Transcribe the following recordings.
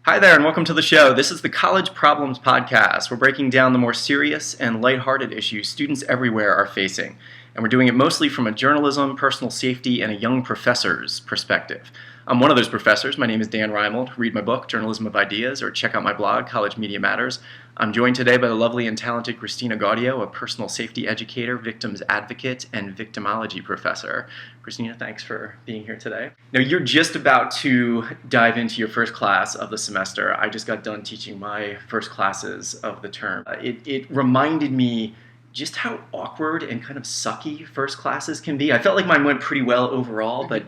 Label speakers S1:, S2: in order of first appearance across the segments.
S1: Hi there and welcome to the show. This is the College Problems Podcast. We're breaking down the more serious and lighthearted issues students everywhere are facing. And we're doing it mostly from a journalism, personal safety, and a young professor's perspective. I'm one of those professors. My name is Dan Reimold. Read my book, Journalism of Ideas, or check out my blog, College Media Matters. I'm joined today by the lovely and talented Christina Gaudio, a personal safety educator, victims advocate, and victimology professor. Christina, thanks for being here today. Now, you're just about to dive into your first class of the semester. I just got done teaching my first classes of the term. It reminded me just how awkward and kind of sucky first classes can be. I felt like mine went pretty well overall, but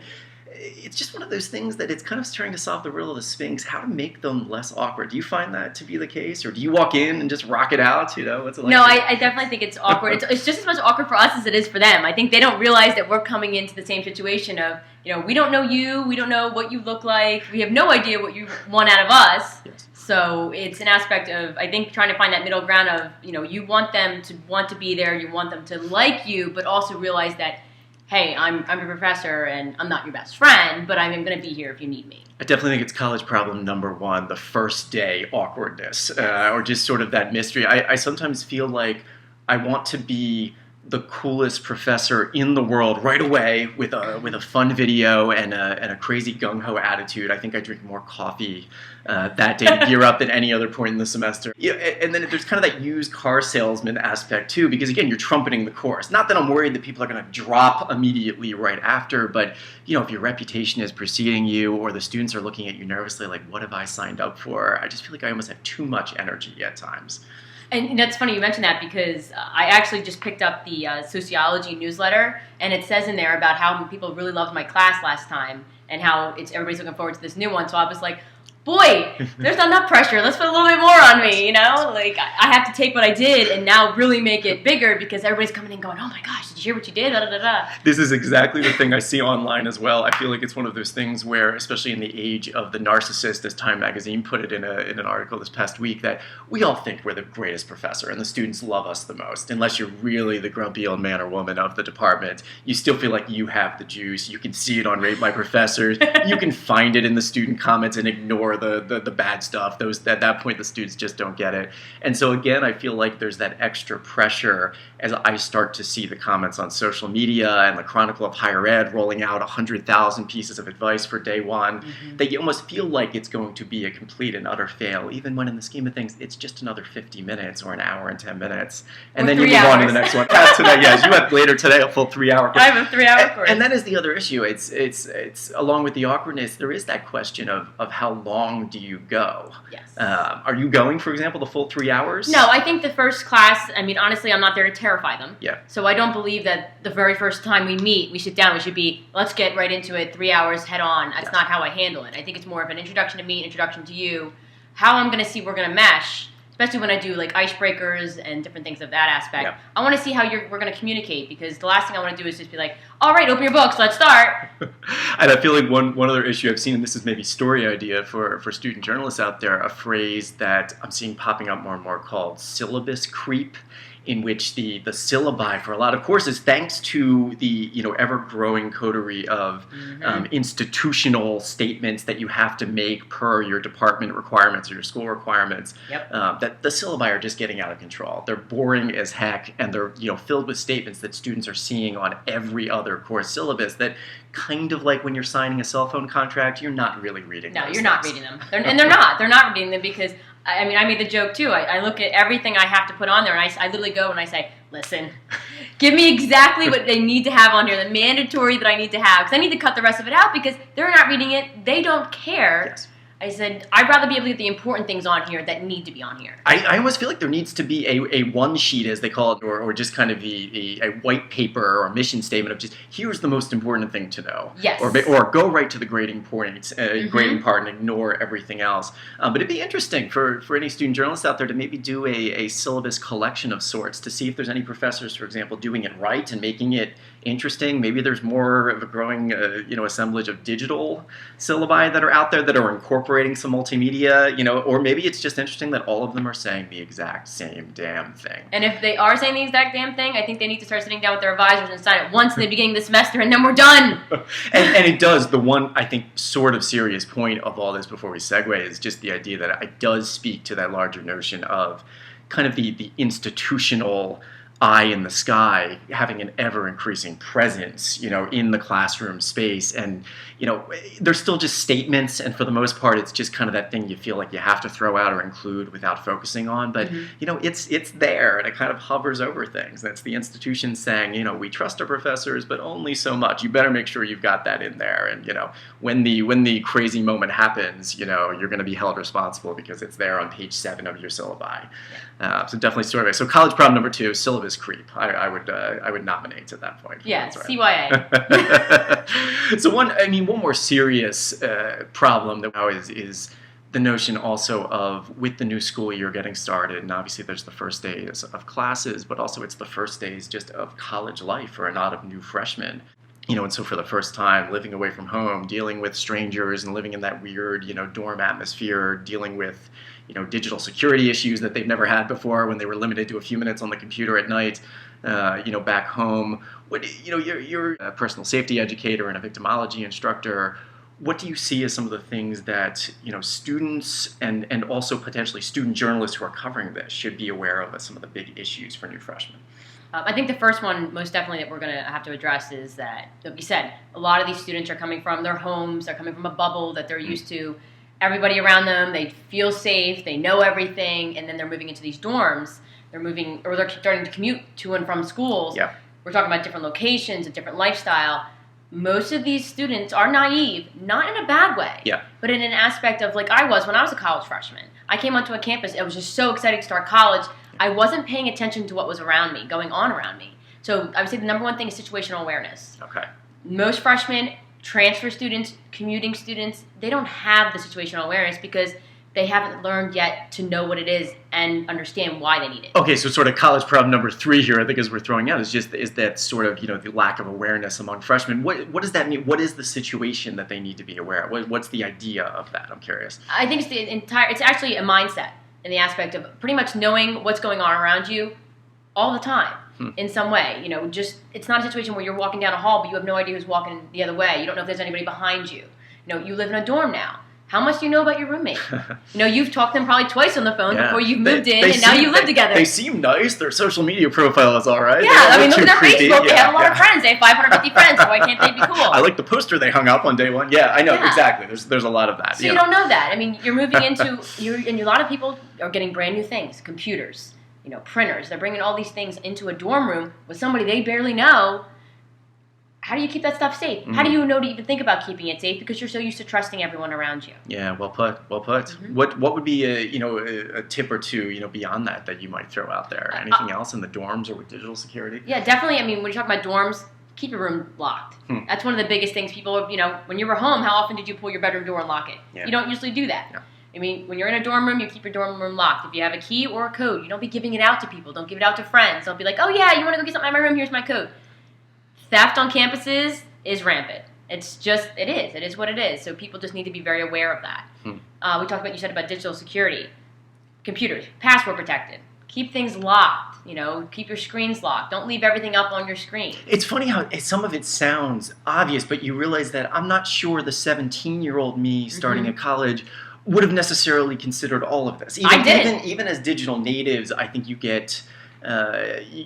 S1: it's just one of those things that it's kind of trying to solve the riddle of the Sphinx, how to make them less awkward. Do you find that to be the case? Or do you walk in and just rock it out? What's it like?
S2: No, I definitely think it's awkward. It's just as much awkward for us as it is for them. I think they don't realize that we're coming into the same situation of, we don't know you, we don't know what you look like, we have no idea what you want out of us. Yes. So it's an aspect of, I think, trying to find that middle ground of, you want them to want to be there, you want them to like you, but also realize that, hey, I'm a professor and I'm not your best friend, but I'm going to be here if you need me.
S1: I definitely think it's college problem number one, the first day awkwardness, or just sort of that mystery. I sometimes feel like I want to be the coolest professor in the world right away with a fun video and a crazy gung-ho attitude. I think I drink more coffee that day to gear up than any other point in the semester. Yeah, and then there's kind of that used car salesman aspect too, because again, you're trumpeting the course. Not that I'm worried that people are going to drop immediately right after, but if your reputation is preceding you or the students are looking at you nervously like, what have I signed up for? I just feel like I almost have too much energy at times.
S2: And that's funny you mentioned that because I actually just picked up the sociology newsletter, and it says in there about how people really loved my class last time and how everybody's looking forward to this new one. So I was like, boy, there's not enough pressure. Let's put a little bit more on me, Like, I have to take what I did and now really make it bigger because everybody's coming in going, oh my gosh, did you hear what you did? Da, da, da, da.
S1: This is exactly the thing I see online as well. I feel like it's one of those things where, especially in the age of the narcissist, as Time Magazine put it in an article this past week, that we all think we're the greatest professor and the students love us the most. Unless you're really the grumpy old man or woman of the department, you still feel like you have the juice. You can see it on Rate My Professors. You can find it in the student comments and ignore the bad stuff. At that point, the students just don't get it. And so again, I feel like there's that extra pressure as I start to see the comments on social media and the Chronicle of Higher Ed rolling out 100,000 pieces of advice for day one, that you almost feel like it's going to be a complete and utter fail, even when in the scheme of things, it's just another 50 minutes or an hour and 10 minutes. And then you move on to the next one. Today, yes, you have later today a full 3-hour course.
S2: I have a 3-hour course.
S1: And that is the other issue. It's along with the awkwardness, there is that question of how long do you go?
S2: Yes.
S1: Are you going, for example, the full 3 hours?
S2: No, I think the first class, honestly, I'm not there to terrify them.
S1: Yeah.
S2: So I don't believe that the very first time we meet, we sit down, we should be, let's get right into it, 3 hours head on. That's not how I handle it. I think it's more of an introduction to me, introduction to you, how I'm going to see we're going to mesh, especially when I do like icebreakers and different things of that aspect. Yeah. I want to see how we're going to communicate, because the last thing I want to do is just be like, all right, open your books, let's start.
S1: And I feel like one other issue I've seen, and this is maybe story idea for student journalists out there, a phrase that I'm seeing popping up more and more called syllabus creep, in which the syllabi for a lot of courses, thanks to the ever-growing coterie of institutional statements that you have to make per your department requirements or your school requirements, that the syllabi are just getting out of control. They're boring as heck, and they're filled with statements that students are seeing on every other course syllabus that kind of like when you're signing a cell phone contract, you're not really reading
S2: them. No,
S1: you're
S2: things. Not reading them. They're not. They're not reading them because I made the joke too. I look at everything I have to put on there, and I literally go and I say, listen, give me exactly what they need to have on here, the mandatory that I need to have, because I need to cut the rest of it out because they're not reading it. They don't care. Yes. I said, I'd rather be able to get the important things on here that need to be on here.
S1: I always feel like there needs to be a one sheet, as they call it, or just kind of a white paper or mission statement of just, here's the most important thing to know.
S2: Yes.
S1: Or go right to the grading point, grading part, and ignore everything else. But it'd be interesting for any student journalists out there to maybe do a syllabus collection of sorts to see if there's any professors, for example, doing it right and making it interesting. Maybe there's more of a growing, assemblage of digital syllabi that are out there that are incorporating some multimedia, or maybe it's just interesting that all of them are saying the exact same damn thing.
S2: And if they are saying the exact damn thing, I think they need to start sitting down with their advisors and sign it once in the beginning of the semester, and then we're done.
S1: and it does. The one, I think, sort of serious point of all this before we segue is just the idea that it does speak to that larger notion of kind of the institutional eye in the sky having an ever-increasing presence, in the classroom space. And, they're still just statements, and for the most part, it's just kind of that thing you feel like you have to throw out or include without focusing on. But, it's there, and it kind of hovers over things. That's the institution saying, we trust our professors, but only so much. You better make sure you've got that in there. And, when the crazy moment happens, you're going to be held responsible because it's there on page 7 of your syllabi. So definitely survey. So college problem number 2, syllabus creep. I would nominate at that point.
S2: Yeah, CYA.
S1: So one more serious problem that now is the notion also of, with the new school year getting started, and obviously there's the first days of classes, but also it's the first days just of college life for a lot of new freshmen. And so for the first time, living away from home, dealing with strangers and living in that weird, dorm atmosphere, dealing with, digital security issues that they've never had before when they were limited to a few minutes on the computer at night, back home. You're a personal safety educator and a victimology instructor. What do you see as some of the things that, students and also potentially student journalists who are covering this should be aware of as some of the big issues for new freshmen?
S2: I think the first one, most definitely, that we're going to have to address is that, like you said, a lot of these students are coming from their homes, they're coming from a bubble that they're used to. Everybody around them, they feel safe, they know everything, and then they're moving into these dorms. They're starting to commute to and from schools.
S1: Yeah.
S2: We're talking about different locations, a different lifestyle. Most of these students are naive, not in a bad way, but in an aspect of, like I was when I was a college freshman. I came onto a campus, I was just so excited to start college. I wasn't paying attention to what was around me, going on around me. So I would say the number one thing is situational awareness.
S1: Okay.
S2: Most freshmen, transfer students, commuting students, they don't have the situational awareness because they haven't learned yet to know what it is and understand why they need it. Okay,
S1: so sort of college problem number 3 here, I think, as we're throwing out, is that sort of, the lack of awareness among freshmen. What does that mean? What is the situation that they need to be aware of? What's the idea of that? I'm curious.
S2: I think it's actually a mindset in the aspect of pretty much knowing what's going on around you all the time in some way. It's not a situation where you're walking down a hall, but you have no idea who's walking the other way. You don't know if there's anybody behind you. You live in a dorm now. How much do you know about your roommate? You've talked to them probably twice on the phone before you've moved in, and now you live together.
S1: They seem nice. Their social media profile is all right.
S2: Yeah, look at their Facebook. They have a lot of friends. They have 550 friends, so why can't they be cool?
S1: I like the poster they hung up on day 1. Yeah, I know, exactly. There's a lot of that.
S2: So you don't know that. You're moving into, and a lot of people are getting brand new things, computers, printers. They're bringing all these things into a dorm room with somebody they barely know. How do you keep that stuff safe? How do you know to even think about keeping it safe? Because you're so used to trusting everyone around you.
S1: Yeah, well put. What would be a tip or two beyond that you might throw out there? Anything else in the dorms or with digital security?
S2: Yeah, definitely. When you talk about dorms, keep your room locked. That's one of the biggest things. People, when you were home, how often did you pull your bedroom door and lock it? Yeah. You don't usually do that. Yeah. When you're in a dorm room, you keep your dorm room locked. If you have a key or a code, you don't be giving it out to people. Don't give it out to friends. Don't be like, oh yeah, you want to go get something in my room? Here's my code. Theft on campuses is rampant. It is what it is. So people just need to be very aware of that. We talked about, you said about digital security. Computers, password protected. Keep things locked, keep your screens locked. Don't leave everything up on your screen.
S1: It's funny how some of it sounds obvious, but you realize that I'm not sure the 17-year-old me starting at college would have necessarily considered all of this.
S2: I did.
S1: Even as digital natives, I think you get...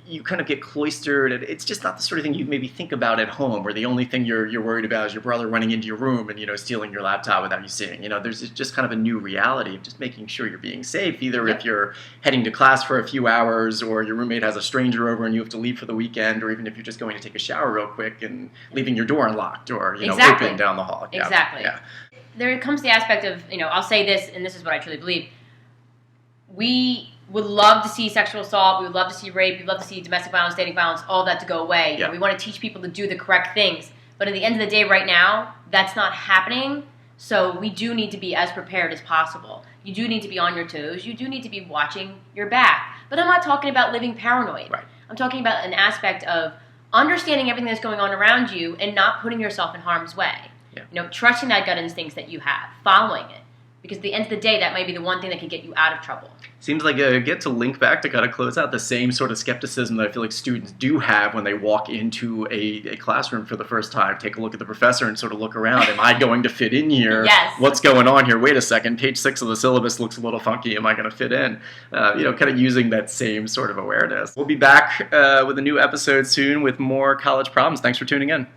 S1: you kind of get cloistered. It's just not the sort of thing you maybe think about at home, where the only thing you're worried about is your brother running into your room and stealing your laptop without you seeing. There's just kind of a new reality of just making sure you're being safe, either if you're heading to class for a few hours, or your roommate has a stranger over and you have to leave for the weekend, or even if you're just going to take a shower real quick and leaving your door unlocked or open down the hall.
S2: Exactly. Yeah. There comes the aspect of I'll say this, and this is what I truly believe. We would love to see sexual assault, we would love to see rape, we'd love to see domestic violence, dating violence, all that to go away. We want to teach people to do the correct things. But at the end of the day, right now, that's not happening. So we do need to be as prepared as possible. You do need to be on your toes. You do need to be watching your back. But I'm not talking about living paranoid.
S1: Right.
S2: I'm talking about an aspect of understanding everything that's going on around you and not putting yourself in harm's way.
S1: Yeah.
S2: Trusting that gut instincts that you have, following it. Because at the end of the day, that might be the one thing that can get you out of trouble.
S1: Seems like I get to link back to kind of close out the same sort of skepticism that I feel like students do have when they walk into a classroom for the first time. Take a look at the professor and sort of look around. Am I going to fit in here?
S2: Yes.
S1: What's going on here? Wait a second. Page 6 of the syllabus looks a little funky. Am I going to fit in? Kind of using that same sort of awareness. We'll be back with a new episode soon with more college problems. Thanks for tuning in.